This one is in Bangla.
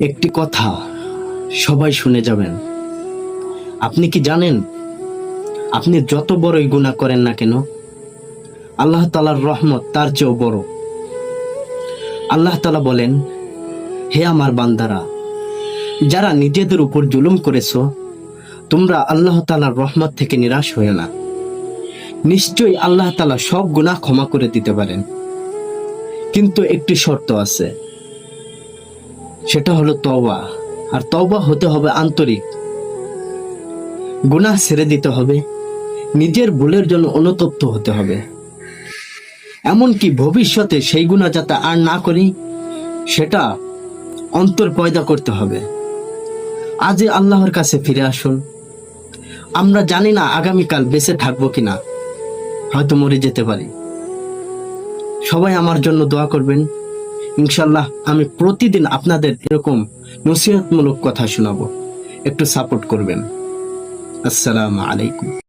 একটি কথা সবাই শুনে যাবেন। আপনি কি জানেন, আপনি যত বড়ই গুনাহ করেন না কেন, আল্লাহ তাআলার রহমত তার চেয়েও বড়। আল্লাহ তাআলা বলেন, হে আমার বান্দারা, যারা নিজেদের উপর জুলুম করেছো, তোমরা আল্লাহ তাআলার রহমত থেকে নিরাশ হয়ে না। নিশ্চয়ই আল্লাহ তাআলা সব গুনাহ ক্ষমা করে দিতে পারেন, কিন্তু একটি শর্ত আছে, সেটা হলো তওবা। আর তওবা হতে হবে আন্তরিক। গুনাহ ছেড়ে দিতে হবে, নিজের ভুলের জন্য অনুতপ্ত হতে হবে, এমনকি ভবিষ্যতে সেই গুনাহ যাতে আর না করি সেটা অন্তর পয়দা করতে হবে। আজই আল্লাহর কাছে ফিরে আসুন। আমরা জানি না আগামীকাল বেঁচে থাকবো কিনা, হয়তো মরে যেতে পারি। সবাই আমার জন্য দোয়া করবেন। ইনশাল্লাহ আমি প্রতিদিন আপনাদের এরকম নসিহতমূলক কথা শোনাবো, একটু সাপোর্ট করবেন। আসসালামু আলাইকুম।